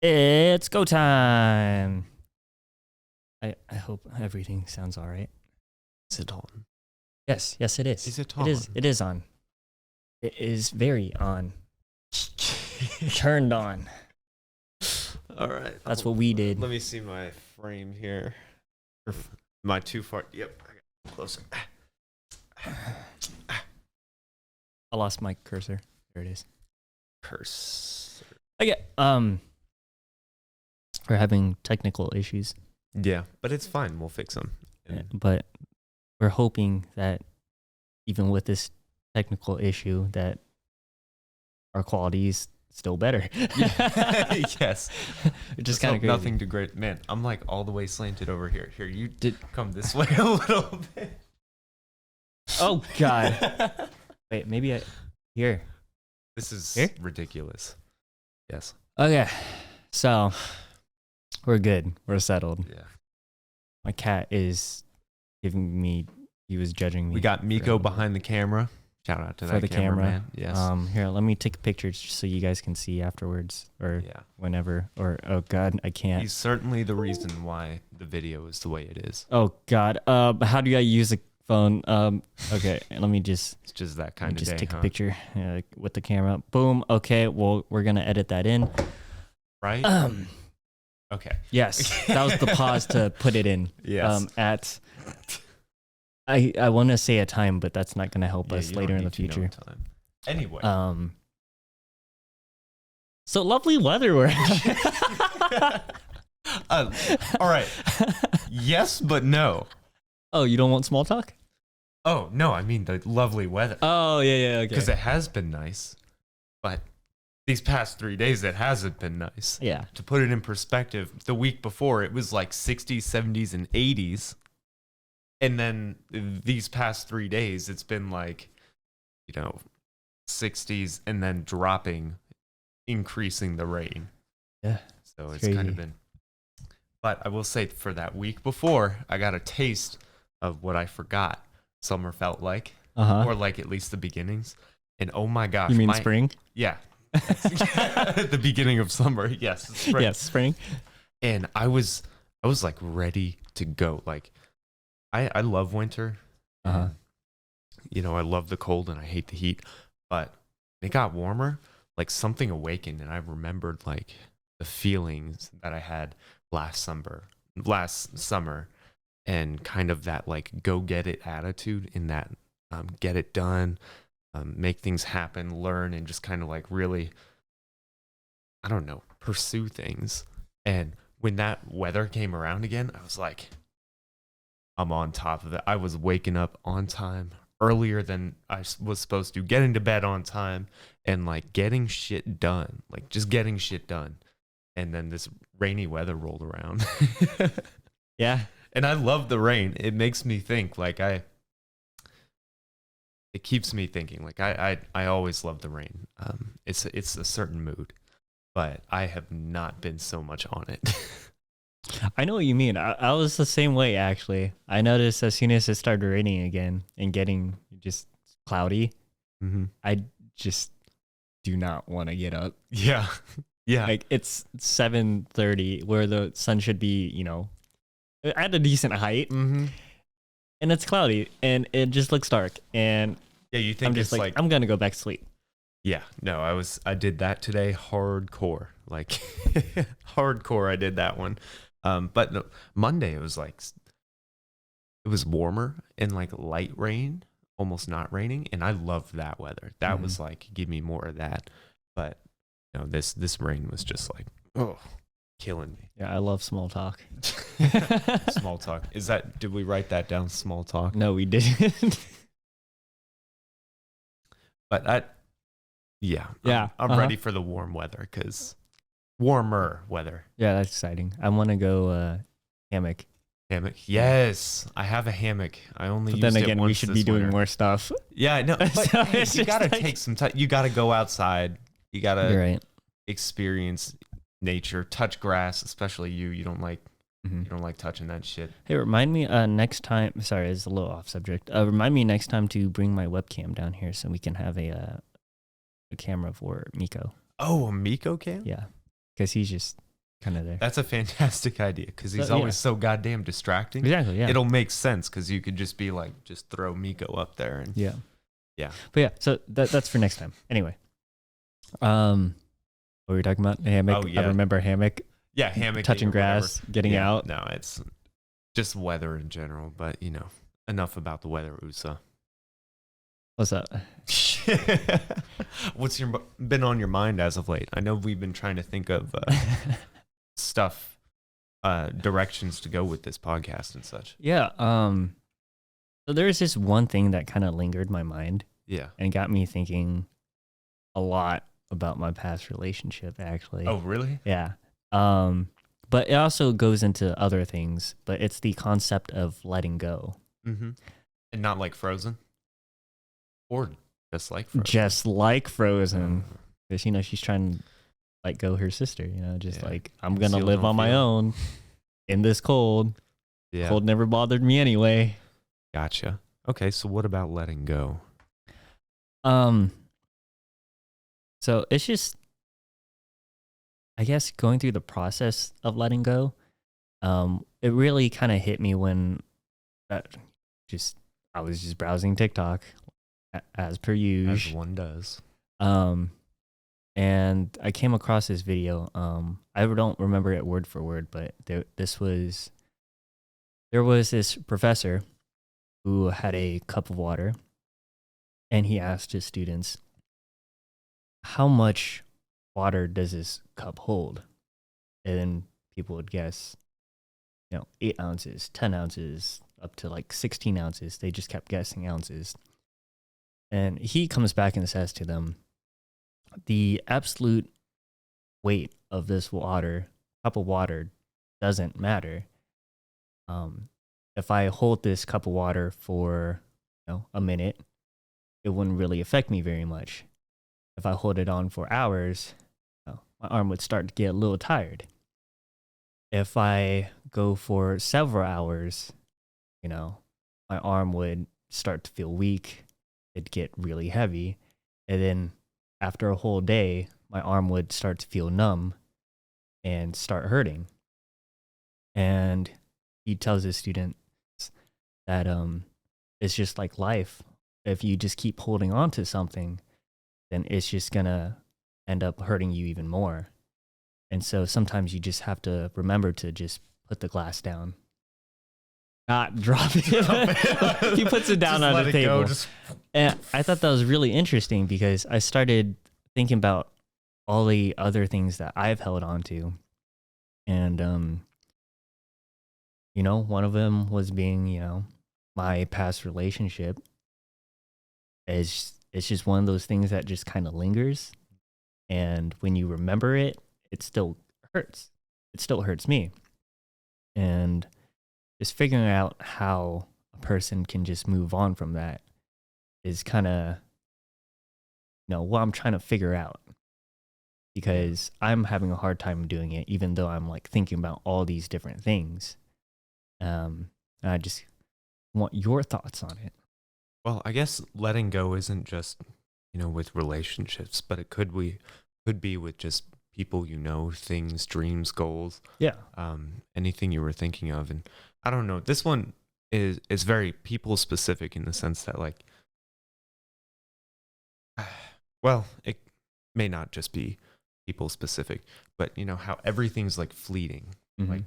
It's go time. I hope everything sounds all right. Is it on? Yes, it is. Is it It is. on? It is on. It is very on. Turned on. All right. That's what we did. Let me see my frame here. My too far. Yep. I got closer. I lost my cursor. There it is. Curse. Okay. We're having technical issues, Yeah, but it's fine. We'll fix them. but we're hoping that even with this technical issue, that our quality is still better. Yes. Just kind of crazy. nothing to great. Man, I'm like all the way slanted over here. Here, you did come this way a little bit. Oh God. Wait, maybe here. This is Here? ridiculous. Yes. Okay, so we're good. We're settled. Yeah. My cat is giving me. He was judging me. We got Miko behind the camera. Shout out to for that the camera. cameraman. Yes. Here, let me take a picture just so you guys can see afterwards, or Yeah. whenever. Or oh God, I can't. He's certainly the reason why the video is the way it is. Oh God. How do I use a phone? Okay, let me just. It's just that Let kind me of just day, take huh? a picture with the camera. Boom. Okay. Well, we're gonna edit that in. Right? Okay. Yes, that was the pause to put it in. Yes. At I want to say a time, but that's not gonna help Yeah, us you later don't in the need to know future. time. Anyway. So lovely weather we're All right. Yes, but no. Oh, you don't want small talk? Oh, no, I mean the lovely weather. Oh, yeah, okay. Because it has been nice. But these past 3 days, it hasn't been nice. Yeah. To put it in perspective, the week before, it was like 60s, 70s, and 80s. And then these past 3 days, it's been like, 60s and then dropping, increasing the rain. Yeah. So it's kind of been. But I will say for that week before, I got a taste of what I forgot summer felt like, or like at least the beginnings. And oh my gosh. You mean spring? Yeah. The beginning of summer. Yes. Spring. Yes, spring. And I was like ready to go. Like I love winter. I love the cold and I hate the heat. But it got warmer. Like something awakened and I remembered like the feelings that I had last summer and kind of that like go get it attitude in that get it done, make things happen, learn, and just kind of like really, I don't know, pursue things. And when that weather came around again, I was like, I'm on top of it. I was waking up on time, earlier than I was supposed to, getting to bed on time, and like getting shit done, like just getting shit done. And then this rainy weather rolled around. Yeah. And I love the rain. It makes me think like it keeps me thinking. Like I always love the rain. It's a certain mood, but I have not been so much on it. I know what you mean. I was the same way, actually. I noticed as soon as it started raining again and getting just cloudy, I just do not want to get up. Yeah. Yeah. Like it's 7:30 where the sun should be, at a decent height, and it's cloudy and it just looks dark. And yeah, you think I'm just it's like I'm gonna go back to sleep. Yeah, no, I did that today hardcore. Like hardcore, I did that one. But no, Monday it was warmer and like light rain, almost not raining, and I loved that weather. That was like give me more of that. But this rain was just like killing me. Yeah, I love small talk. Small talk. Did we write that down? Small talk? No, we didn't. But I'm ready for the warm weather because warmer weather. Yeah, that's exciting. I want to go hammock. Hammock. Yes, I have a hammock. I only. But used then it again, once we should this be doing winter. more stuff. Yeah, I know. But So hey, it's you just gotta like- take some time. You gotta go outside. You gotta You're right. experience nature, touch grass. Especially you. You don't like. Mm-hmm. You don't like touching that shit. Hey, remind me next time. Sorry, it's a little off subject. Remind me next time to bring my webcam down here so we can have a camera for Miko. Oh, a Miko cam? Yeah, because he's just kind of there. That's a fantastic idea because he's always so goddamn distracting. Exactly. Yeah. It'll make sense because you could just be like, just throw Miko up there and yeah. But yeah, so that's for next time. Anyway, what were we talking about? Hammock. Oh, yeah. I remember hammock. Yeah, hammock, touching grass, getting out. No, it's just weather in general. But enough about the weather, Usa. What's up? What's been on your mind as of late? I know we've been trying to think of stuff, directions to go with this podcast and such. Yeah. So there's this one thing that kind of lingered my mind. Yeah. And got me thinking a lot about my past relationship, actually. Oh, really? Yeah. But it also goes into other things. But it's the concept of letting go. Mm-hmm. And not like Frozen. Or just like Frozen. Just like Frozen. Because, she's trying to let go her sister, like, I'm going to live on my own in this cold. Yeah. Cold never bothered me anyway. Gotcha. Okay, so what about letting go? So it's just, I guess, going through the process of letting go. It really kind of hit me when I was just browsing TikTok as per usual. As one does. And I came across this video. I don't remember it word for word, but there was this professor who had a cup of water, and he asked his students, how much water does this cup hold? And then people would guess, 8 ounces, 10 ounces, up to like 16 ounces. They just kept guessing ounces. And he comes back and says to them, the absolute weight of this cup of water doesn't matter. If I hold this cup of water for a minute, it wouldn't really affect me very much. If I hold it on for hours, my arm would start to get a little tired. If I go for several hours, my arm would start to feel weak. It'd get really heavy. And then after a whole day, my arm would start to feel numb and start hurting. And he tells his students that it's just like life. If you just keep holding on to something, then it's just gonna end up hurting you even more. And so sometimes you just have to remember to just put the glass down. Not drop it. He puts it down just on the table. And I thought that was really interesting because I started thinking about all the other things that I've held on to. And, one of them was being, my past relationship. It's just one of those things that just kind of lingers. And when you remember it, it still hurts. It still hurts me. And just figuring out how a person can just move on from that is kind of, what I'm trying to figure out. Because I'm having a hard time doing it, even though I'm like thinking about all these different things. And I just want your thoughts on it. Well, I guess letting go isn't just, with relationships, but it could be with just people, things, dreams, goals. Yeah. Anything you were thinking of. And I don't know, this one is very people specific in the sense that like, well, it may not just be people specific, but how everything's like fleeting. Mm-hmm. Like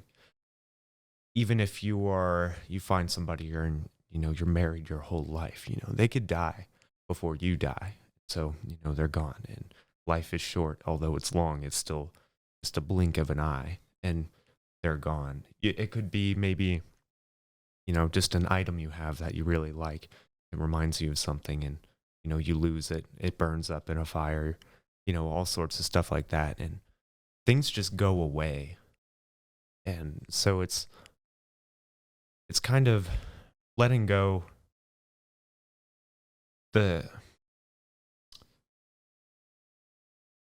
even if you find somebody you're married your whole life, they could die before you die. So, they're gone, and life is short. Although it's long, it's still just a blink of an eye and they're gone. It could be maybe, just an item you have that you really like. It reminds you of something and, you lose it. It burns up in a fire, all sorts of stuff like that. And things just go away. And so it's kind of letting go.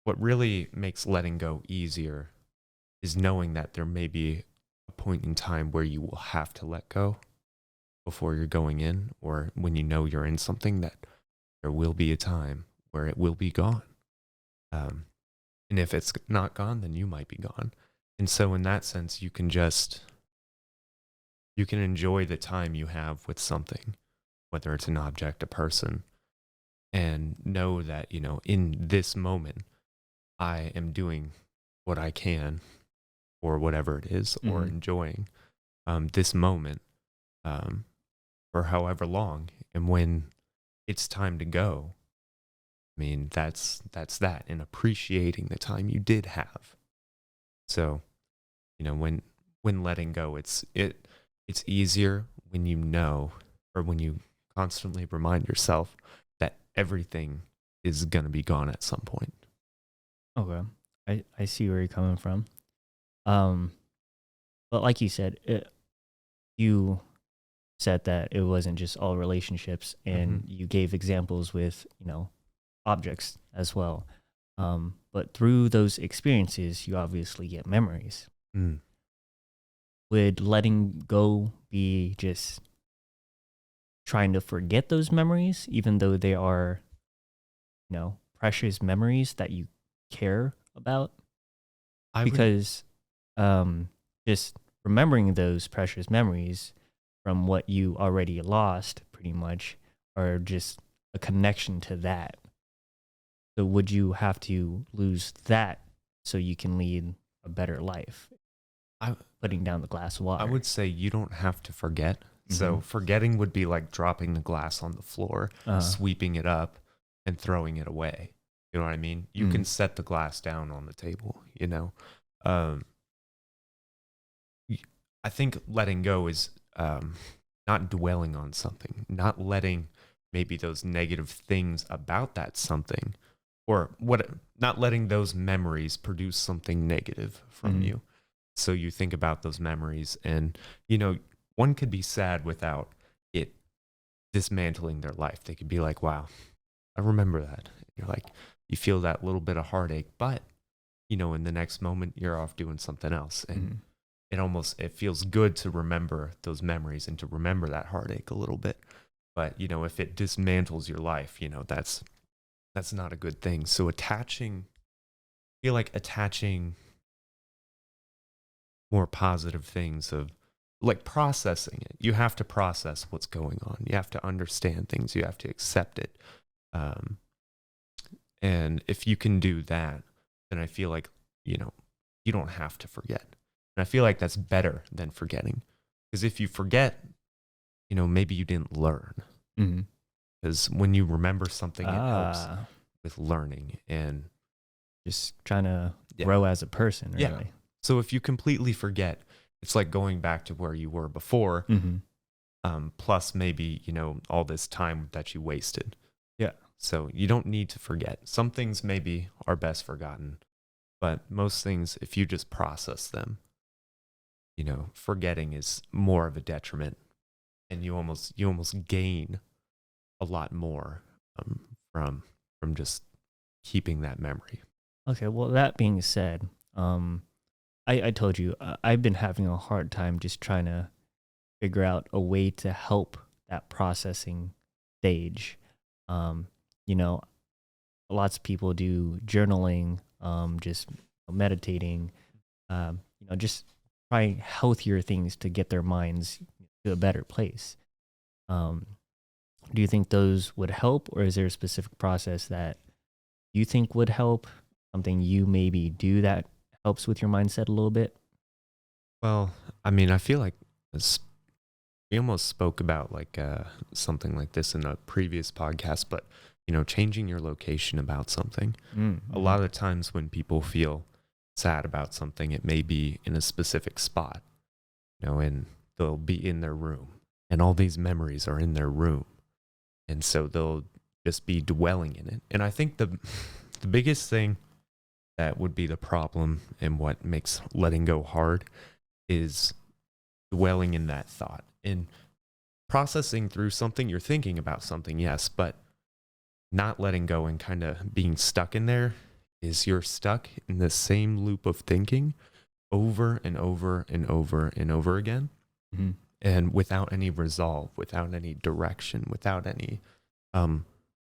What really makes letting go easier is knowing that there may be a point in time where you will have to let go before you're going in, or when you're in something that there will be a time where it will be gone. And if it's not gone, then you might be gone. And so in that sense, you can enjoy the time you have with something, whether it's an object, a person, and know that, in this moment, I am doing what I can or whatever it is, or enjoying this moment for however long. And when it's time to go, I mean, that's that, and appreciating the time you did have. So, when letting go, it's easier when or when you constantly remind yourself that everything is going to be gone at some point. Okay. I see where you're coming from. But like you said, you said that it wasn't just all relationships, and you gave examples with, objects as well. But through those experiences, you obviously get memories. Would letting go be just trying to forget those memories, even though they are, precious memories that you care about? Because just remembering those precious memories from what you already lost, pretty much, are just a connection to that. So would you have to lose that so you can lead a better life? Putting down the glass of water. I would say you don't have to forget. So forgetting would be like dropping the glass on the floor, sweeping it up, and throwing it away. You know what I mean? You can set the glass down on the table, I think letting go is not dwelling on something, not letting maybe those negative things about that something, or not letting those memories produce something negative from you. So you think about those memories, and, one could be sad without it dismantling their life. They could be like, wow, I remember that. You're like, you feel that little bit of heartache, but, in the next moment, you're off doing something else. And it feels good to remember those memories and to remember that heartache a little bit. But, if it dismantles your life, that's not a good thing. So attaching more positive things, of like processing it. You have to process what's going on. You have to understand things. You have to accept it. And if you can do that, then I feel like, you don't have to forget. And I feel like that's better than forgetting. Because if you forget, maybe you didn't learn. Because when you remember something, it helps with learning and just trying to grow as a person, really. Yeah. So if you completely forget, it's like going back to where you were before, plus maybe, all this time that you wasted. Yeah. So you don't need to forget. Some things maybe are best forgotten, but most things, if you just process them, forgetting is more of a detriment, and you almost gain a lot more from just keeping that memory. Okay. Well, that being said, I told you, I've been having a hard time just trying to figure out a way to help that processing stage. Lots of people do journaling, just meditating, just trying healthier things to get their minds to a better place. Do you think those would help, or is there a specific process that you think would help? Something you maybe do that helps with your mindset a little bit? Well, I mean, I feel like we almost spoke about like something like this in a previous podcast, but changing your location about something. A lot of the times when people feel sad about something, it may be in a specific spot, and they'll be in their room, and all these memories are in their room, and so they'll just be dwelling in it. And I think the biggest thing that would be the problem, and what makes letting go hard, is dwelling in that thought and processing through something. You're thinking about something, yes, but not letting go and kind of being stuck in there is you're stuck in the same loop of thinking over and over and over and over again. And without any resolve, without any direction, without any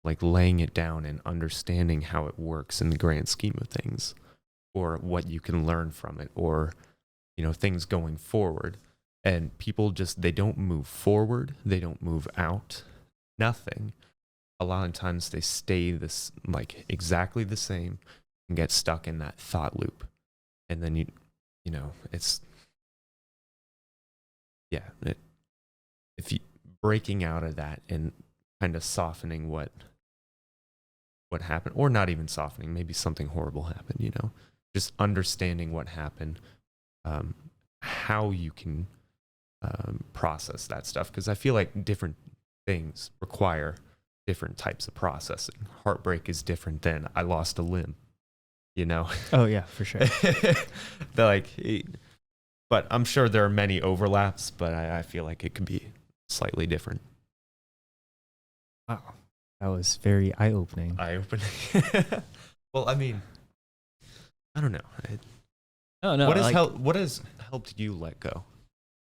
like laying it down and understanding how it works in the grand scheme of things. or what you can learn from it, or things going forward. And people just, they don't move forward, they don't move out, nothing. A lot of times they stay this, like, exactly the same, and get stuck in that thought loop. And then it's, yeah, if you breaking out of that and kind of softening what happened, or not even softening, maybe something horrible happened, just understanding what happened, how you can process that stuff. Because I feel like different things require different types of processing. Heartbreak is different than I lost a limb, Oh yeah, for sure. But I'm sure there are many overlaps, but I feel like it could be slightly different. Wow, that was very eye-opening. Well, I mean, I don't know. No, What has helped you let go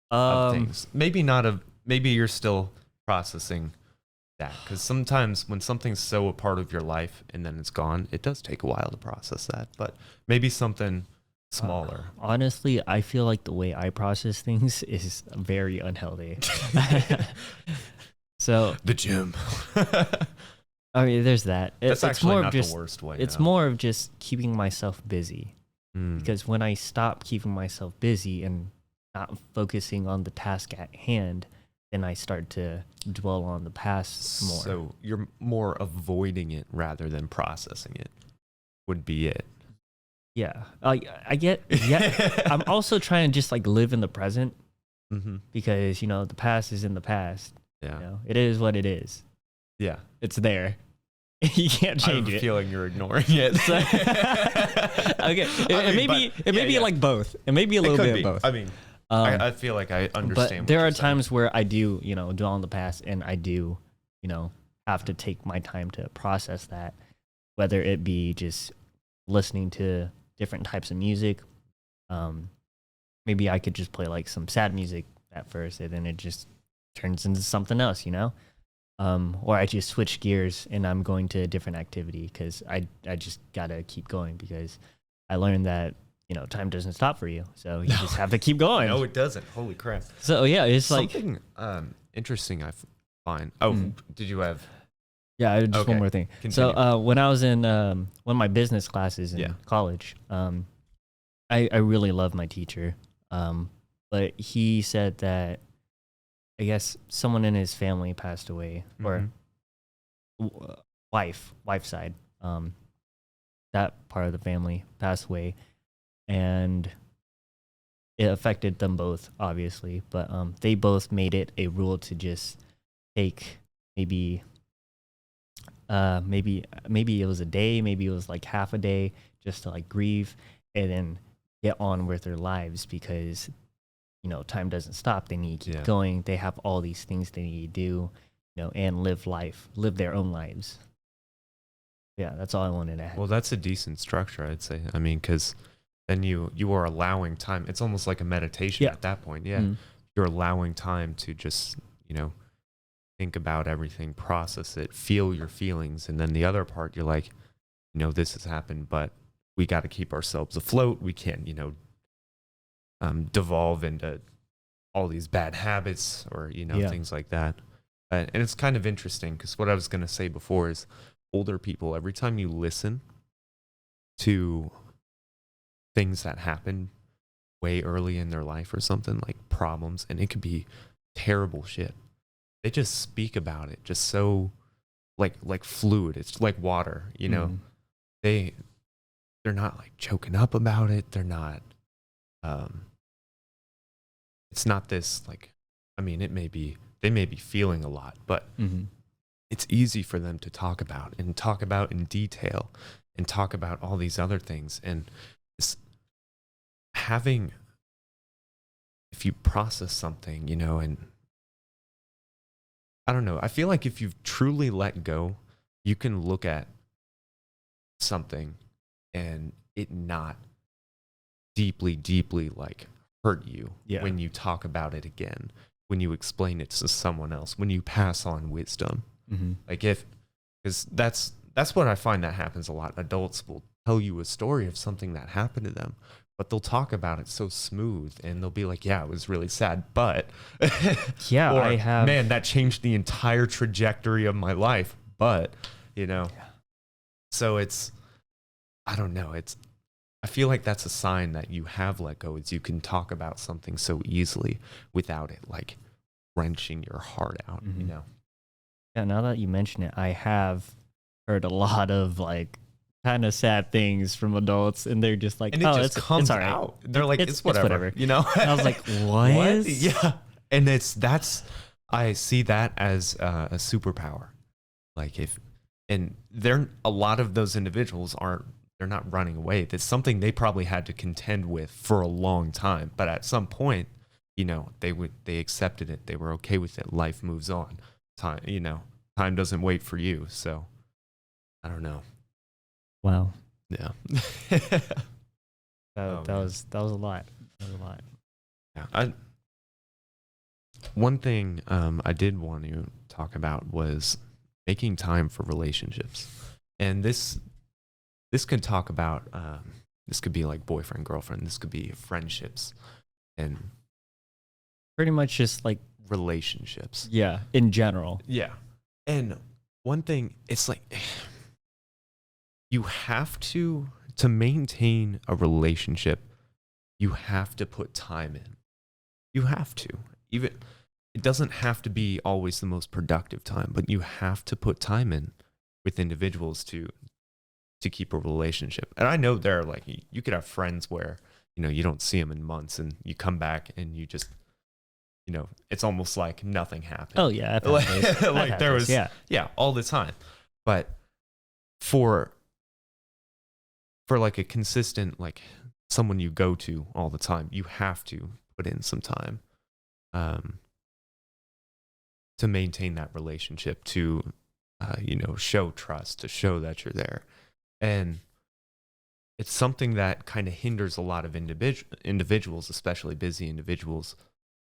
of things? Maybe you're still processing that, because sometimes when something's so a part of your life and then it's gone, it does take a while to process that. But maybe something smaller. Honestly, I feel like the way I process things is very unhealthy. So the gym. I mean, there's that. That's actually more not of just, the worst way. It's more of just keeping myself busy. Because when I stop keeping myself busy and not focusing on the task at hand, then I start to dwell on the past more. So you're more avoiding it rather than processing it, would be it. Yeah, I get. Yeah, I'm also trying to just like live in the present, because the past is in the past. Yeah, it is what it is. Yeah, it's there. You can't change it. I have a feeling you're ignoring it. Okay, it may be like both. It may be a little bit of both. I mean, I feel like I understand. But there are times where I do, dwell on the past, and I do, have to take my time to process that, whether it be just listening to different types of music. Maybe I could just play like some sad music at first, and then it just turns into something else, or I just switch gears and I'm going to a different activity, because I just gotta keep going, because I learned that time doesn't stop for you, so you just have to keep going. No, it doesn't. Holy crap! So yeah, it's something interesting I find. Oh, did you have? Yeah, just one more thing. Continue. So when I was in one of my business classes in college, I really loved my teacher, but he said that I guess someone in his family passed away, or wife side, that part of the family passed away, and it affected them both, obviously. But they both made it a rule to just take maybe it was a day, maybe it was like half a day, just to like grieve and then get on with their lives, because time doesn't stop. They need to keep going. They have all these things they need to do, and live their own lives. Yeah, that's all I wanted to add. Well, that's a decent structure, I'd say. I mean, because then you are allowing time. It's almost like a meditation at that point. Yeah, you're allowing time to just think about everything, process it, feel your feelings, and then the other part, you're like, this has happened, but we got to keep ourselves afloat. We can't, devolve into all these bad habits or things like that. And it's kind of interesting, because what I was going to say before is older people, every time you listen to things that happen way early in their life or something, like problems, and it could be terrible shit, they just speak about it just so like fluid. It's like water, they're not like choking up about it. They're not it's not this like, I mean, they may be feeling a lot, but it's easy for them to talk about in detail and talk about all these other things. And it's if you process something, and I don't know, I feel like if you've truly let go, you can look at something and it not deeply like hurt you when you talk about it again, when you explain it to someone else, when you pass on wisdom. Like because that's what I find that happens a lot. Adults will tell you a story of something that happened to them, but they'll talk about it so smooth and they'll be like, yeah, it was really sad, but yeah, or, I have, man, that changed the entire trajectory of my life. But, yeah. So I don't know. I feel like that's a sign that you have let go, is you can talk about something so easily without it like wrenching your heart out, Yeah, now that you mention it, I have heard a lot of like kind of sad things from adults, and they're just like, and it oh, just comes it's all right. out. They're like, it's whatever, I was like, what? Yeah. And I see that as a superpower. Like and a lot of those individuals they're not running away. That's something they probably had to contend with for a long time. But at some point, they accepted it. They were okay with it. Life moves on. Time doesn't wait for you. So I don't know. Wow. Yeah. that was a lot. That was a lot. Yeah. One thing I did want to talk about was making time for relationships. And this could talk about this could be like boyfriend, girlfriend, this could be friendships and pretty much just like relationships. Yeah, in general. Yeah. And one thing, it's like you have to maintain a relationship, you have to put time in. You have to. Even it doesn't have to be always the most productive time, but you have to put time in with individuals to keep a relationship. And I know there are like, you could have friends where, you don't see them in months and you come back and you just, it's almost like nothing happened. Oh yeah. Like there was, yeah, all the time. But for like a consistent, like someone you go to all the time, you have to put in some time to maintain that relationship, to show trust, to show that you're there. And it's something that kind of hinders a lot of individuals, especially busy individuals.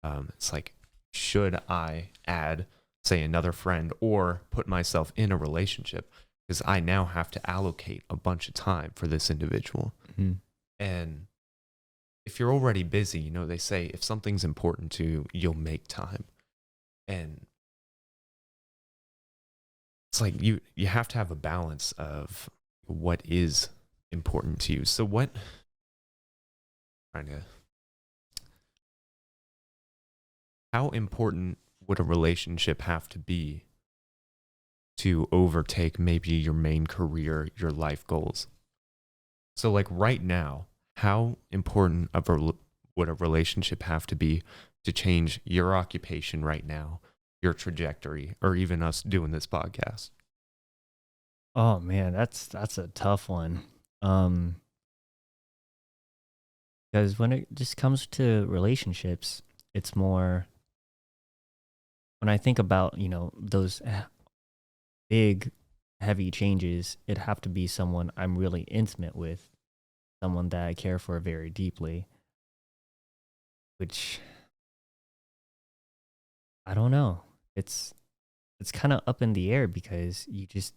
It's like, should I add, say, another friend or put myself in a relationship? Because I now have to allocate a bunch of time for this individual. Mm-hmm. And if you're already busy, they say if something's important to you, you'll make time. And it's like you have to have a balance of what is important to you. So how important would a relationship have to be to overtake maybe your main career, your life goals? So like right now, how important would a relationship have to be to change your occupation right now, your trajectory, or even us doing this podcast? Oh man, that's a tough one. Because when it just comes to relationships, it's more, when I think about, those big, heavy changes, it'd have to be someone I'm really intimate with, someone that I care for very deeply, which I don't know. It's kind of up in the air because you just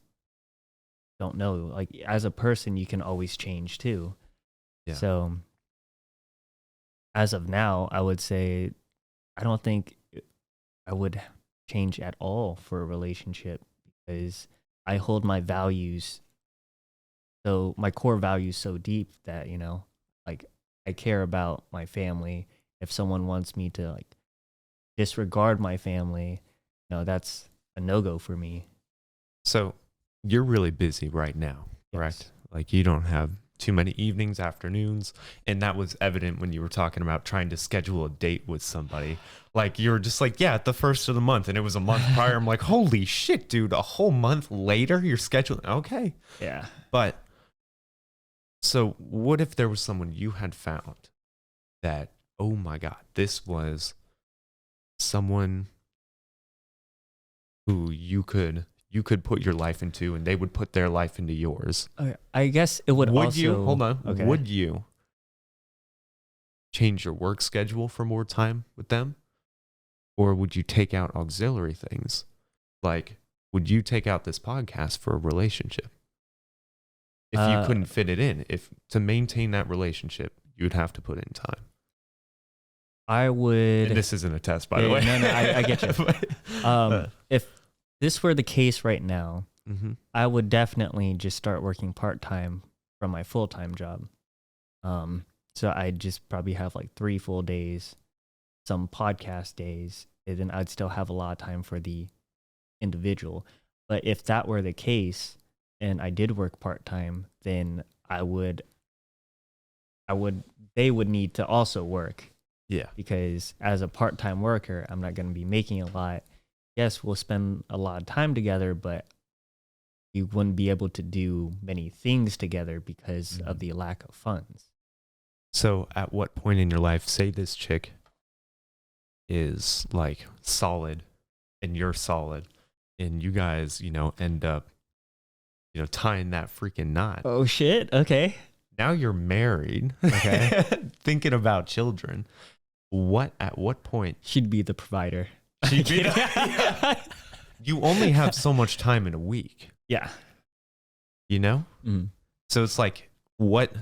don't know. Like as a person, you can always change too. Yeah. So as of now, I would say I don't think I would change at all for a relationship, because I hold my values, so my core values so deep that, like I care about my family. If someone wants me to like disregard my family, that's a no-go for me. So you're really busy right now, correct? Yes. Like you don't have too many evenings, afternoons. And that was evident when you were talking about trying to schedule a date with somebody. Like you were just like, yeah, at the first of the month. And it was a month prior. I'm like, holy shit, dude, a whole month later you're scheduling. Okay. Yeah. But so what if there was someone you had found that, oh my God, this was someone who you could put your life into and they would put their life into yours? Okay. I guess it would also... Hold on. Okay. Would you change your work schedule for more time with them? Or would you take out auxiliary things? Like, would you take out this podcast for a relationship? If you couldn't fit it in, if to maintain that relationship, you would have to put in time. I would. And this isn't a test, by the way. No, I get you. If this were the case right now, I would definitely just start working part-time from my full-time job. So I'd just probably have like 3 full days, some podcast days, and then I'd still have a lot of time for the individual. But if that were the case and I did work part-time, then they would need to also work. Yeah. Because as a part-time worker, I'm not going to be making a lot. Yes, we'll spend a lot of time together, but you wouldn't be able to do many things together because of the lack of funds. So at what point in your life, say this chick is like solid and you're solid and you guys, end up, tying that freaking knot. Oh shit. Okay. Now you're married. Okay. Thinking about children. At what point? She'd be the provider. She'd be You only have so much time in a week. Yeah. So it's like, what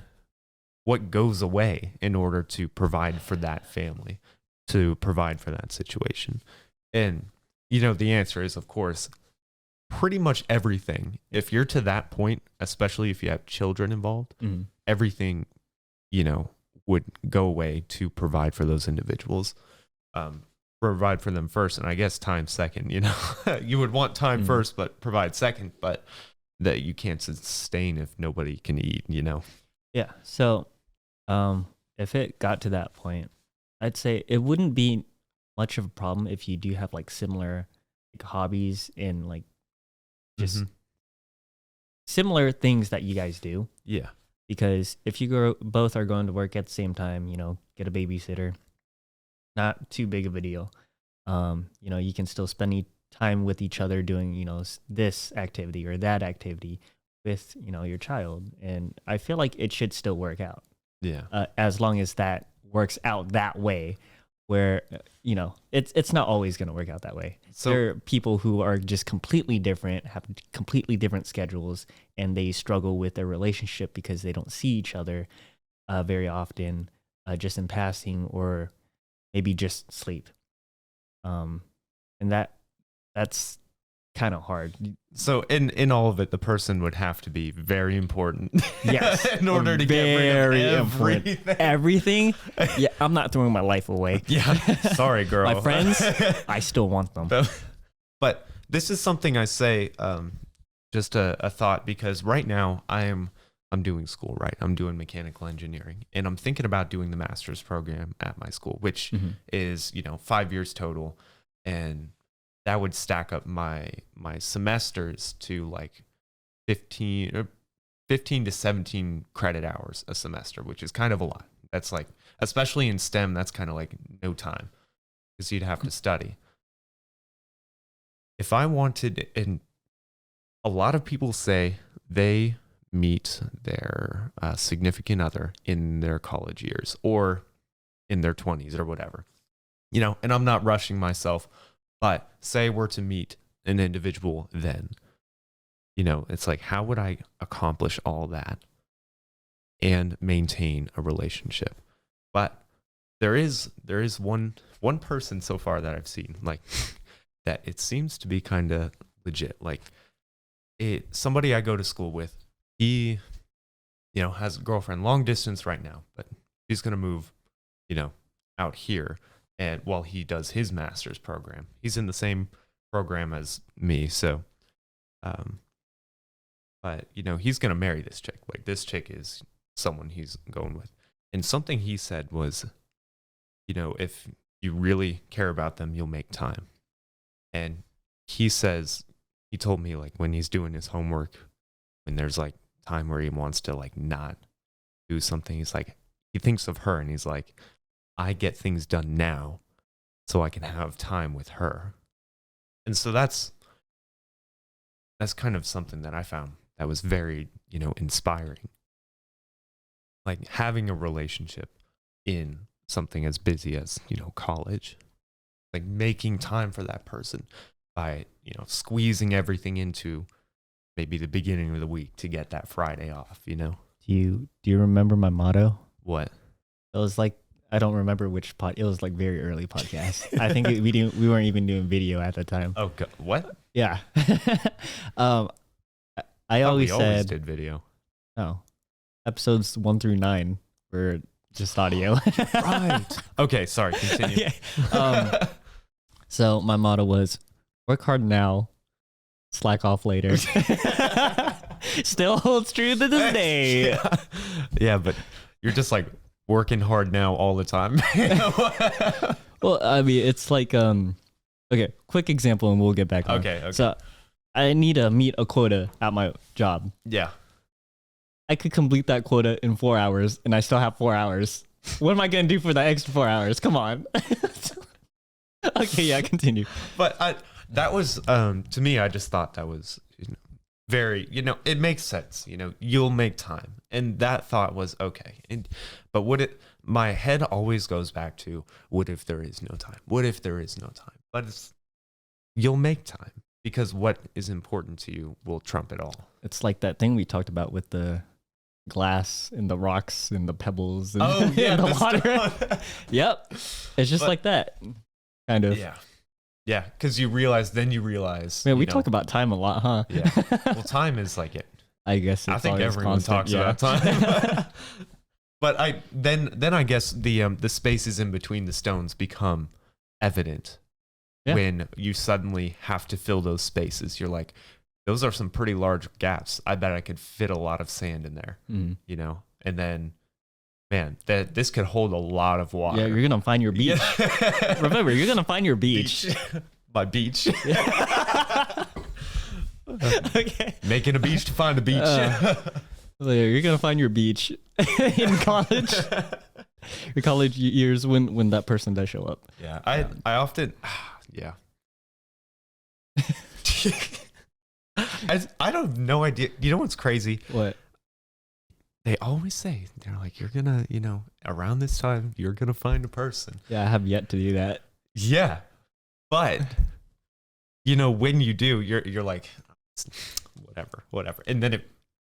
goes away in order to provide for that family, to provide for that situation? And, the answer is, of course, pretty much everything. If you're to that point, especially if you have children involved, everything, would go away to provide for those individuals, provide for them first. And I guess time second, you would want time first, but provide second, but that you can't sustain if nobody can eat, Yeah. So, if it got to that point, I'd say it wouldn't be much of a problem if you do have like similar like hobbies and like just similar things that you guys do. Yeah. Because if you both are going to work at the same time, get a babysitter, not too big of a deal. You can still spend time with each other doing, this activity or that activity with, your child. And I feel like it should still work out. Yeah. As long as that works out that way, where, it's not always going to work out that way. So there are people who are just completely different, have completely different schedules, and they struggle with their relationship because they don't see each other very often, just in passing, or maybe just sleep. And that's kind of hard. So in all of it, the person would have to be very important. Yes. In order to get rid of everything. Everything? Yeah, I'm not throwing my life away. Yeah. Sorry, girl. My friends, I still want them. But this is something I say, just a thought, because right now I'm doing school, right? I'm doing mechanical engineering, and I'm thinking about doing the master's program at my school, which is, 5 years total. And that would stack up my semesters to like 15 to 17 credit hours a semester, which is kind of a lot. That's like, especially in STEM, that's kind of like no time because you'd have to study. If I wanted, and a lot of people say they meet their significant other in their college years or in their 20s or whatever, and I'm not rushing myself. But say we're to meet an individual then, it's like, how would I accomplish all that and maintain a relationship? But there is one person so far that I've seen, like, that it seems to be kind of legit. Like, somebody I go to school with, he, has a girlfriend, long distance right now, but he's going to move, out here. And while he does his master's program, he's in the same program as me. So, but he's going to marry this chick. Like, this chick is someone he's going with. And something he said was, if you really care about them, you'll make time. And he told me, like, when he's doing his homework, when there's like time where he wants to like not do something, he's like, he thinks of her and he's like, I get things done now so I can have time with her. And so that's kind of something that I found that was very, inspiring. Like, having a relationship in something as busy as, college, like making time for that person by, squeezing everything into, maybe the beginning of the week to get that Friday off, you know? Do you remember my motto? What? It was like, I don't remember which it was like very early podcast. I think we weren't even doing video at the time. Oh, what? Yeah. um, I always we always said did video. no. Episodes 1 through 9 were just audio. Right. Okay, sorry. Continue. Okay. So my motto was work hard now, slack off later. Still holds true to this day. Yeah, but you're just like working hard now all the time. Well, I mean, it's like okay, quick example and we'll get back on. Okay. So I need to meet a quota at my job. Yeah. I could complete that quota in 4 hours and I still have 4 hours. What am I going to do for the extra 4 hours? Come on. Okay, yeah, continue. But that was to me, I just thought that was very, it makes sense. You'll make time, and that thought was okay. But my head always goes back to, what if there is no time? What if there is no time? But you'll make time, because what is important to you will trump it all. It's like that thing we talked about with the glass and the rocks and the pebbles and, and the water. Yep. It's just like that. Kind of. Yeah. Yeah, because you realize. Man, we talk about time a lot, huh? Yeah. Well, time is like it. I guess it's I think everyone constant. talks about time. But then I guess the spaces in between the stones become evident when you suddenly have to fill those spaces. You're like, those are some pretty large gaps. I bet I could fit a lot of sand in there. And then, man, this could hold a lot of water. Yeah, you're gonna find your beach. Remember, you're gonna find your beach. My beach. Okay. Making a beach to find a beach. You're gonna find your beach in college. Your college years when that person does show up. Yeah, I often, yeah. I don't have no idea. You know what's crazy? What? They always say, they're like, you're gonna, around this time, you're gonna find a person. Yeah, I have yet to do that. Yeah, but when you do, you're like, whatever. And then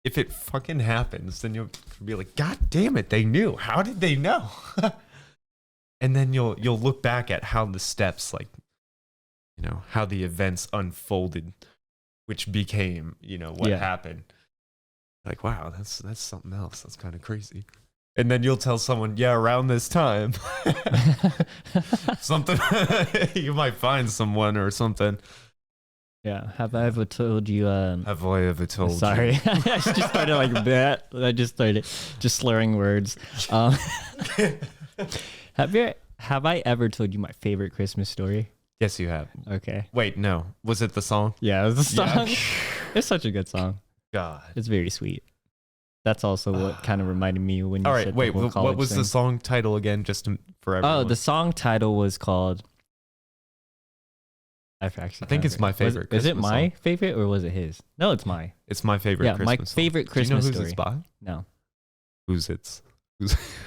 if it fucking happens, then you'll be like, God damn it, they knew. How did they know? And then you'll look back at how the steps, like, how the events unfolded, which became, what happened. Like, wow, that's something else. That's kind of crazy. And then you'll tell someone, yeah, around this time, something, you might find someone or something. Yeah. Have I ever told you? Have I ever told sorry. you? I just started like that. I just started just slurring words. Have I ever told you my favorite Christmas story? Yes, you have. Okay. Wait, no. Was it the song? Yeah, it was the song. Yeah. It's such a good song. God. It's very sweet. That's also what kind of reminded me when you all right, said wait, the whole college what was thing. the song title again, just for everyone? Oh, the song title was called... I think it's my favorite Christmas Is it my song. favorite or was it his? No, it's my. It's my favorite Christmas my song. favorite Christmas Do you know story. who's it's by? No.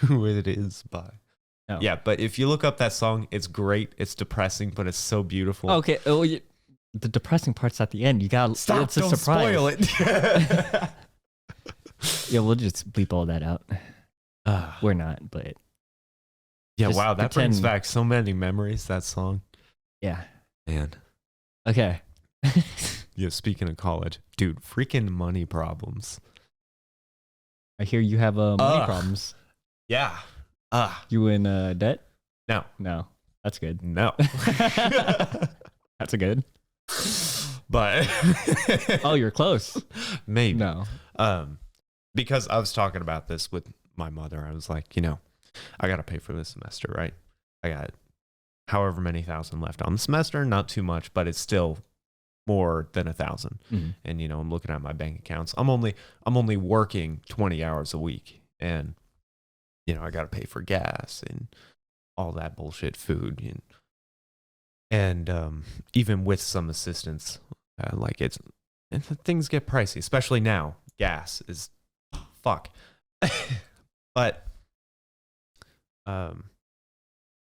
Who it is by. No. Yeah, but if you look up that song, it's great. It's depressing, but it's so beautiful. Okay. Oh, the depressing part's at the end. You gotta Stop! It's a Don't surprise. spoil it. Yeah, we'll just bleep all that out. We're not, but yeah. just Wow, that brings pretend. back so many memories. That song, yeah. man. Okay. Yeah. Speaking of college, dude, freaking money problems. I hear you have money problems. Yeah. You in debt? No. No. That's good. No. That's a good. But Oh, you're close. maybe. No. Because I was talking about this with my mother. I was like, I got to pay for this semester, right? I got however many thousand left on the semester, not too much, but it's still more than 1,000. Mm-hmm. And, I'm looking at my bank accounts. I'm only working 20 hours a week, and, I got to pay for gas and all that bullshit, food. And even with some assistance, things get pricey, especially now. Gas is fuck. But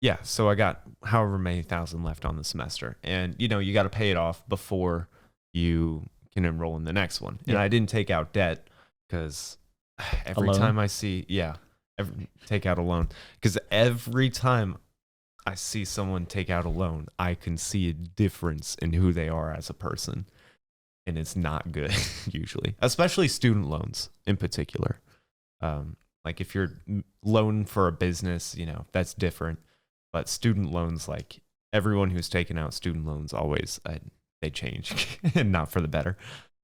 yeah, so I got however many thousand left on the semester, and you got to pay it off before you can enroll in the next one. And I didn't take out debt because every time I see, take out a loan, because every time I see someone take out a loan, I can see a difference in who they are as a person. And it's not good usually, especially student loans in particular. Like if you're loan for a business, you know, that's different. But student loans, like everyone who's taken out student loans always, they change and not for the better.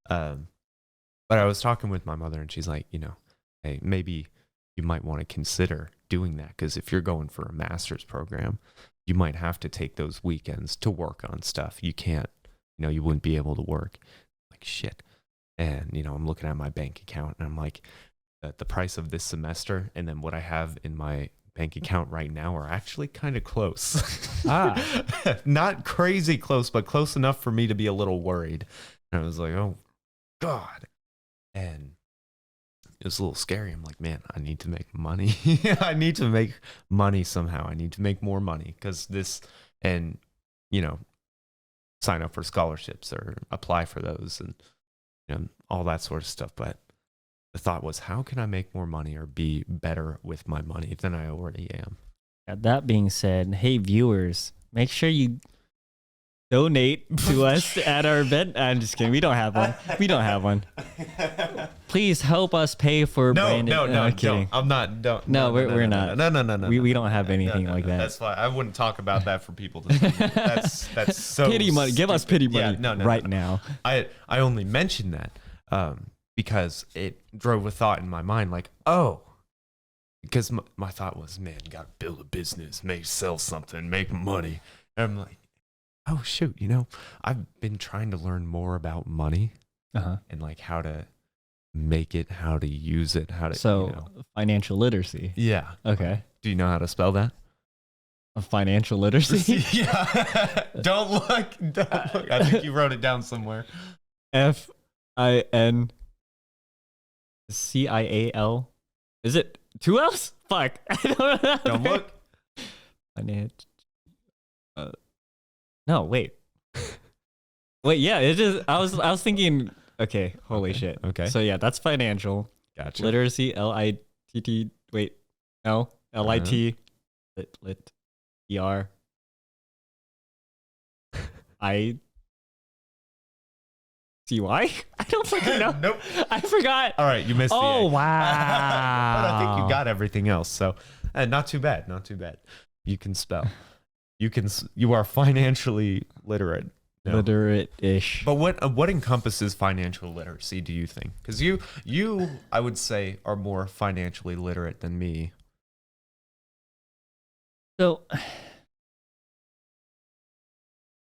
But I was talking with my mother and she's like, you know, hey, maybe you might want to consider doing that, because if you're going for a master's program, you might have to take those weekends to work on stuff. You can't, you know, you wouldn't be able to work. Like shit. And, you know, I'm looking at my bank account and I'm like, the price of this semester and then what I have in my bank account right now are actually kind of close. Not crazy close, but close enough for me to be a little worried. And I was like, oh God. And it was a little scary. I'm like, man, I need to make money. I need to make money somehow. I need to make more money, because this, and, you know, sign up for scholarships or apply for those and, you know, all that sort of stuff. But the thought was, how can I make more money or be better with my money than I already am? That being said, hey viewers, make sure you donate to us at our event. I'm just kidding. We don't have one. We don't have one. Please help us pay for Brandon. No, I'm kidding. I'm not. We're not. No. We don't have anything like that. That's why I wouldn't talk about that for people to see. That's so pity money. Give us pity money now. I only mentioned that because it drove a thought in my mind, like, oh, because my thought was, man, you got to build a business, sell something, make money. And I'm like, oh shoot, you know, I've been trying to learn more about money and like how to make it, how to use it, how to, so, you know. Financial literacy. Yeah. Okay. Do you know how to spell that? Financial literacy? Yeah. Don't look. I think you wrote it down somewhere. FINCIAL. Is it 2 L's? Fuck. I don't know. Don't look. Financial. No, wait. Wait, yeah, it is. I was thinking. Okay, holy shit. Okay. So yeah, that's financial. Gotcha. Literacy, LITT. Wait, no, LIT. Lit. ER. I. CY? I don't fucking know. Nope. I forgot. All right, you missed the A. Wow. But I think you got everything else. So, not too bad. Not too bad. You can spell. You are financially literate. No. Literate-ish. But what encompasses financial literacy, do you think? Because you I would say are more financially literate than me. So,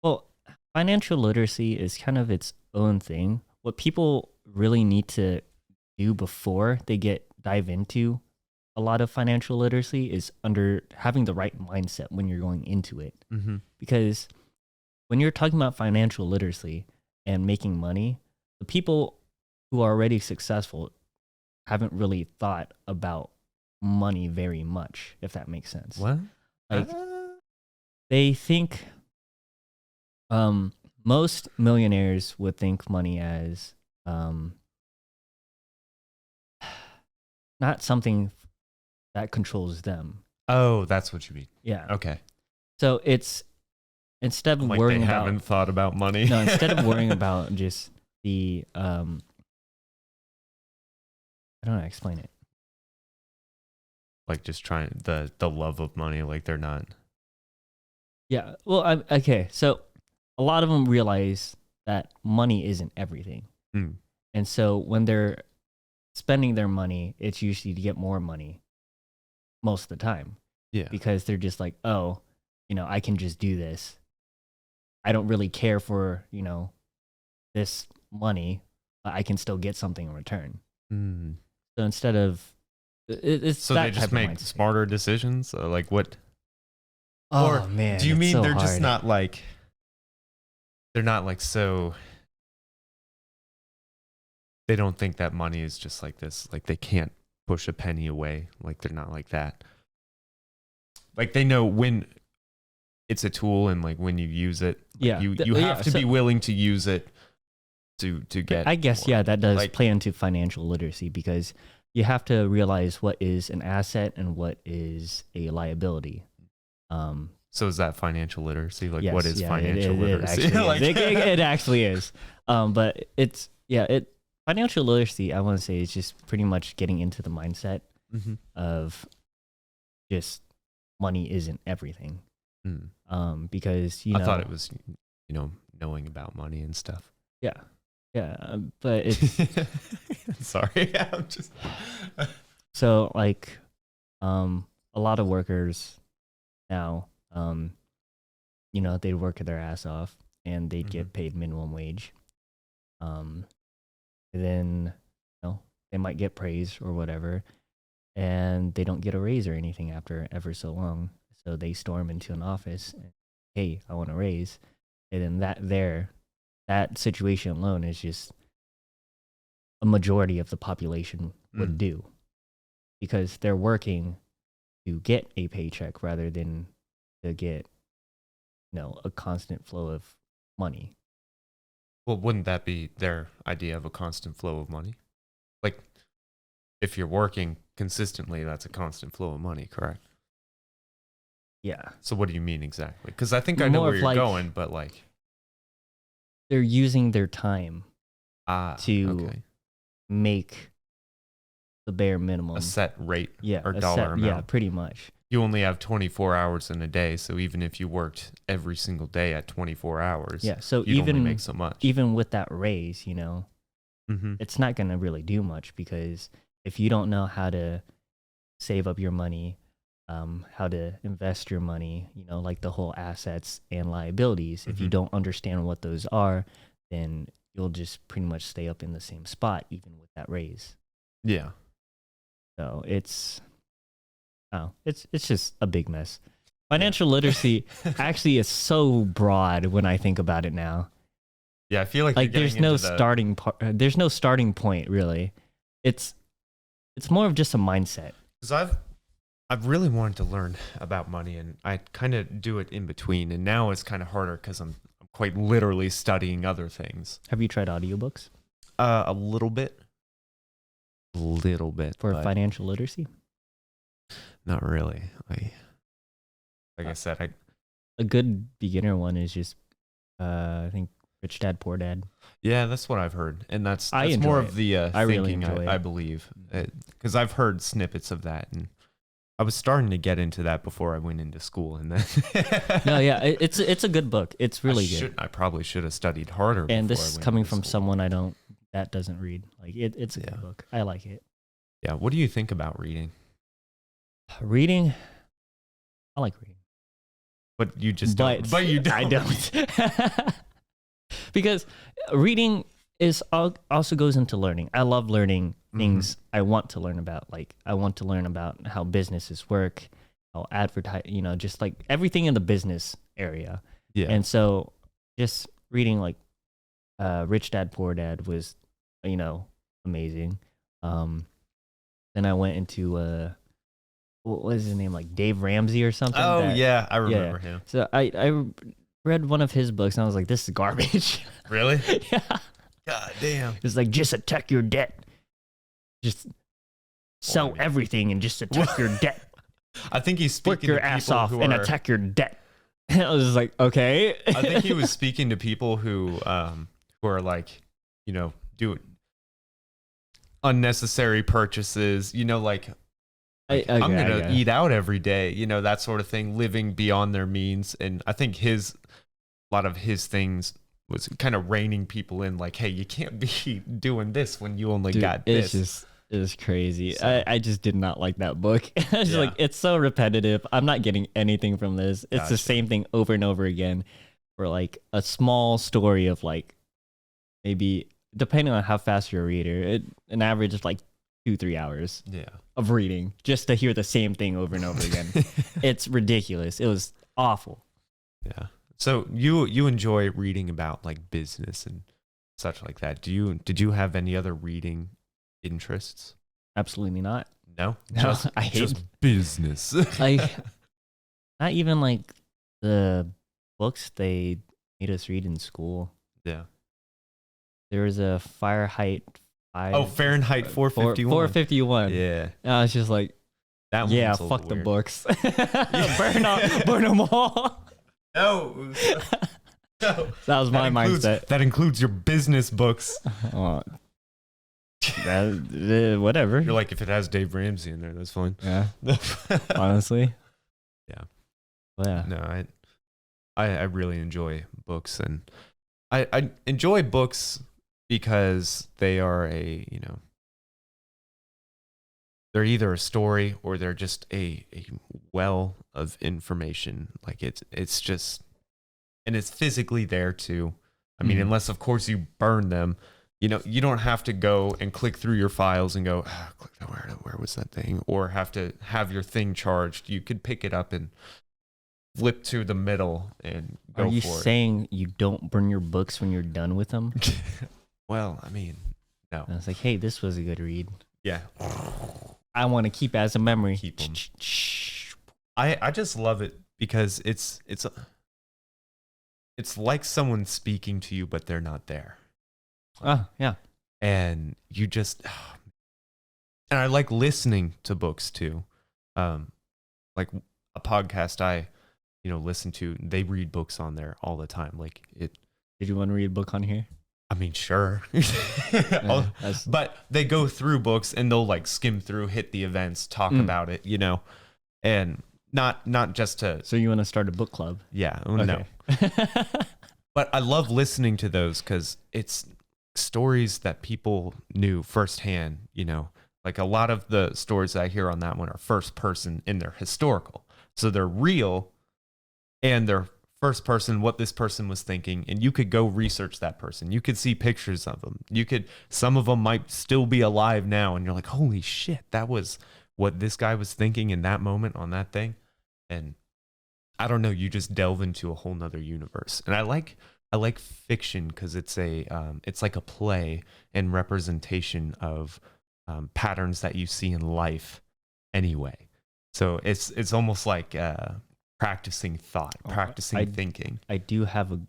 well, financial literacy is kind of its own thing. What people really need to do before they dive into a lot of financial literacy is having the right mindset when you're going into it. Mm-hmm. Because when you're talking about financial literacy and making money, the people who are already successful haven't really thought about money very much, if that makes sense. What? Like, they think most millionaires would think money as not something that controls them. Oh, that's what you mean. Yeah. Okay. So it's instead of like worrying they about, haven't thought about money. No, instead of worrying about just the I don't know how to explain it. Like just trying the love of money, like they're not. Yeah. Well, okay. So a lot of them realize that money isn't everything. Mm. And so when they're spending their money, it's usually to get more money most of the time. Yeah. Because they're just like, oh, you know, I can just do this. I don't really care for, you know, this money, but I can still get something in return. Mm. So instead of, it's so that they just make smarter decisions? Like what? Oh, or man. Do you mean so they're hard. just not like, they're not like so, they don't think that money is just like this. Like they can't push a penny away. Like they're not like that. Like they know when it's a tool and like when you use it, like yeah, you have to be willing to use it to get. I guess, more. yeah, that does Like- play into financial literacy because you have to realize what is an asset and what is a liability. So is that financial literacy? Like, Yes, what is yeah, financial literacy? It, Like- it actually is. But it's financial literacy. I want to say is just pretty much getting into the mindset Mhm. of just money isn't everything. Mm. Because I thought it was, knowing about money and stuff. yeah, but it's Sorry, I'm just. so like, a lot of workers now, they'd work their ass off and they'd get paid minimum wage. And then, they might get praise or whatever, and they don't get a raise or anything after ever so long. So they storm into an office and, hey, I want a raise. And then that situation alone is just a majority of the population would do, because they're working to get a paycheck rather than to get, a constant flow of money. Well, wouldn't that be their idea of a constant flow of money? Like, if you're working consistently, that's a constant flow of money, correct? Yeah. So what do you mean exactly? Because I think I know More where of you're like- going, but like, They're using their time to okay. make the bare minimum. A set rate yeah, or a dollar set- amount. Yeah, pretty much. You only have 24 hours in a day, so even if you worked every single day at 24 hours, Yeah. So you'd only even make so much. even with that raise, Mm-hmm. it's not going to really do much, because if you don't know how to save up your money, how to invest your money, like the whole assets and liabilities, if you Mhm. don't understand what those are, then you'll just pretty much stay up in the same spot even with that raise. Yeah. So it's just a big mess. Financial literacy actually is so broad when I think about it now. Yeah, I feel like you're There's getting no into the- there's no starting point really. It's more of just a mindset. Because I've really wanted to learn about money, and I kind of do it in between, and now it's kind of harder because I'm quite literally studying other things. Have you tried audiobooks A little bit, for but financial literacy? not really. Like I said, A good beginner one is just I think Rich Dad Poor Dad. yeah, that's what I've heard, and that's I more enjoy of the I really thinking. enjoy it. I believe, because I've heard snippets of that, and I was starting to get into that before I went into school, and then No, yeah, it's a good book. It's really good. I probably should have studied harder. And before I this is went coming into from school. someone that doesn't read. Like it's a Yeah. good book. I like it. Yeah, what do you think about reading? Reading, I like reading. But you just don't. But you don't. I don't. Because reading also goes into learning. I love learning things I want to learn about. Like I want to learn about how businesses work, how advertise, just like everything in the business area. Yeah. And so just reading like Rich Dad Poor Dad was, amazing. Then I went into what was his name, like Dave Ramsey or something. Oh yeah, I remember him. So I read one of his books and I was like, this is garbage. Really? Yeah. God damn. It's like, just attack your debt. Just sell Well, everything and just attack your debt. I think he's Work speaking your to ass people off who and are, attack your debt. I was just like, okay. I think he was speaking to people who are like, do unnecessary purchases, like I'm gonna eat out every day, that sort of thing, living beyond their means. And I think a lot of his things was kind of reining people in, like, hey, you can't be doing this when you only got this. It was crazy. So- I just did not like that book. I was Yeah. like, it's so repetitive. I'm not getting anything from this. It's the Gotcha. same thing over and over again for like a small story of like maybe, depending on how fast you're a reader, an average of like 2-3 hours Yeah. of reading just to hear the same thing over and over again. It's ridiculous. It was awful. Yeah. So you enjoy reading about like business and such like that. Did you have any other reading interests? Absolutely not. No, No, I hate just business. like not even like the books they made us read in school. Yeah. There was a Fahrenheit Fahrenheit 451. 451. Yeah. And I was just like, That yeah, one's a little fuck the weird. books. burn them all. No. No. That was my mindset. That includes your business books. Whatever. You're like, if it has Dave Ramsey in there, that's fine. Yeah. Honestly. Yeah. Well, yeah. No, I really enjoy books, and I enjoy books because they are they're either a story or they're just a well of information. Like it's just, and it's physically there too. I mean, unless of course you burn them, you don't have to go and click through your files and go, where was that thing? Or have to have your thing charged. You could pick it up and flip to the middle and go for it. Are you saying you don't burn your books when you're done with them? Well, I mean, no. And it's like, hey, this was a good read. Yeah. I want to keep it as a memory. Keep 'em. I just love it because it's like someone speaking to you, but they're not there. Oh, yeah. And you just, and I like listening to books too. Like a podcast I, listen to, they read books on there all the time. Like it. Did you want to read a book on here? I mean, sure. Yeah, But they go through books and they'll like skim through, hit the events, talk about it, and not just to. So you want to start a book club? Yeah. Okay. No. But I love listening to those because it's stories that people knew firsthand, like a lot of the stories that I hear on that one are first person and they're historical. So they're real and they're first person, what this person was thinking. And you could go research that person. You could see pictures of them. Some of them might still be alive now. And you're like, holy shit, that was what this guy was thinking in that moment on that thing. And I don't know, you just delve into a whole nother universe. And I like fiction because it's like a play and representation of patterns that you see in life anyway. So it's almost like practicing thought, practicing thinking. I do have a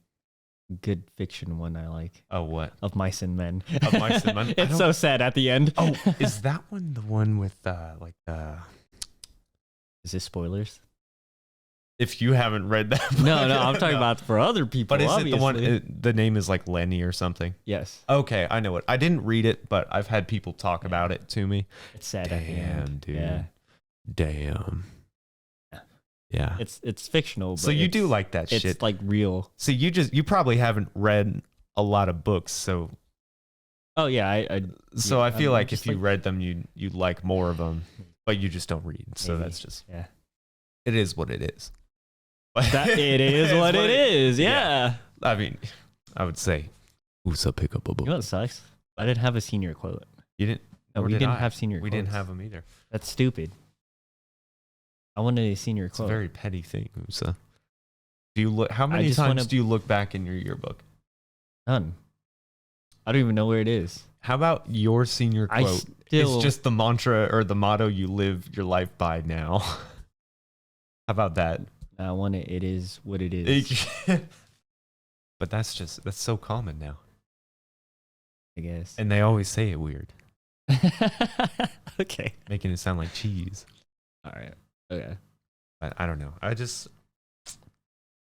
good fiction one I like. Oh, what? Of Mice and Men. Of Mice and Men? It's so sad at the end. Oh, is that one the one with Is this spoilers? If you haven't read that book, No, I'm talking about for other people. But is obviously. it the one, the name is like Lenny or something? Yes. Okay, I know it. I didn't read it, but I've had people talk about it to me. It's sad at the end. Dude. Yeah. Damn. Yeah. It's fictional, but so you do like that shit. It's like real. So you probably haven't read a lot of books, so Oh yeah, I feel like if you read them you'd like more of them, but you just don't read. So maybe. that's just it is what it is. It is what it is. Yeah. I mean, I would say, Usa, pick up a book. You know what sucks? I didn't have a senior quote. You didn't? No, we didn't have senior We quotes. didn't have them either. That's stupid. I wanted a senior It's quote. a very petty thing, Usa. Do you look? How many times do you look back in your yearbook? None. I don't even know where it is. How about your senior quote? It's just the mantra or the motto you live your life by now. How about that? I want it. It is what it is. But that's so common now. I guess. And they always say it weird. Okay. Making it sound like cheese. All right. Okay. But I don't know. I just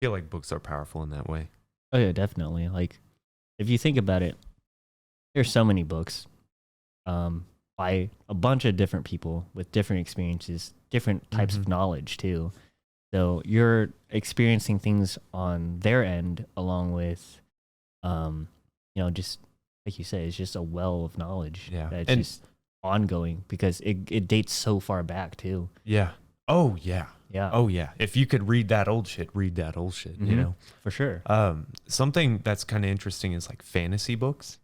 feel like books are powerful in that way. Oh yeah, definitely. Like, if you think about it, there's so many books, by a bunch of different people with different experiences, different types of knowledge too. So you're experiencing things on their end, along with, just like you say, it's just a well of knowledge. Yeah, that's just ongoing because it dates so far back too. Yeah. Oh yeah. Yeah. Oh yeah. If you could read that old shit, For sure. Something that's kind of interesting is like fantasy books.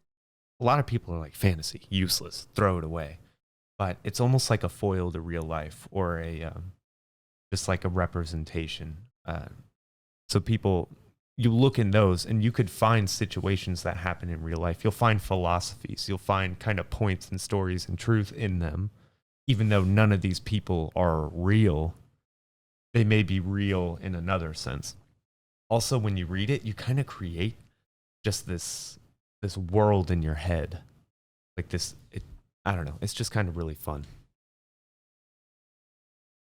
A lot of people are like, fantasy, useless, throw it away. But it's almost like a foil to real life, or just like a representation. So you look in those and you could find situations that happen in real life. You'll find philosophies. You'll find kind of points and stories and truth in them. Even though none of these people are real, they may be real in another sense. Also, when you read it, you kind of create just this this world in your head, like this. I don't know. It's just kind of really fun.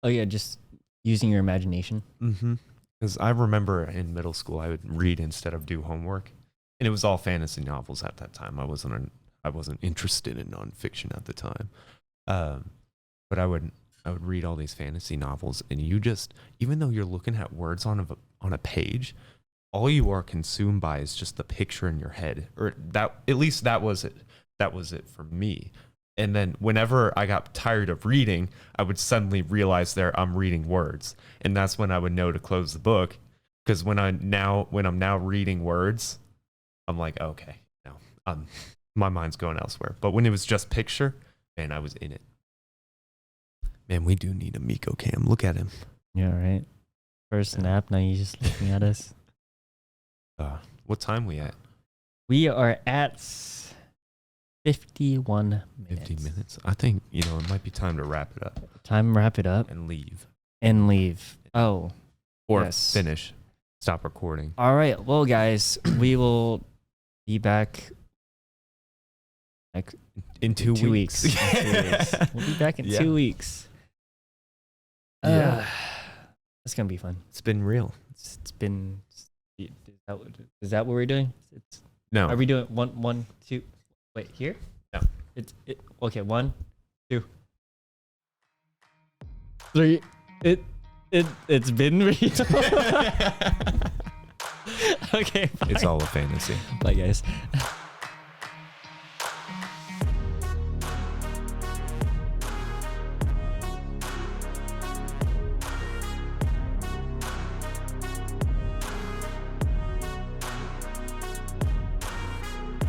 Oh yeah, just using your imagination. Mm-hmm. Because I remember in middle school, I would read instead of do homework, and it was all fantasy novels at that time. I wasn't interested in nonfiction at the time, but I would read all these fantasy novels, and you just, even though you're looking at words on a page, all you are consumed by is just the picture in your head, or that, at least that was it. That was it for me. And then whenever I got tired of reading, I would suddenly realize I'm reading words. And that's when I would know to close the book. Because when I'm now reading words, I'm like, okay, no, my mind's going elsewhere. But when it was just picture, man, I was in it. Man, we do need a Miko cam. Look at him. Yeah, right. First snap, now you're just looking at us. What time we at? We are at 51 minutes. 50 minutes. I think, it might be time to wrap it up. Time to wrap it up. And leave. Oh. Or yes. finish. Stop recording. All right. Well, guys, we will be back in 2 weeks. weeks. We'll be back in 2 weeks. Yeah. It's going to be fun. It's been real. It's been... Is that what we're doing? No. Are we doing one, two... Wait, here? No. Okay, 1, 2, 3. It's been real. Okay, bye. It's all a fantasy. Bye, guys.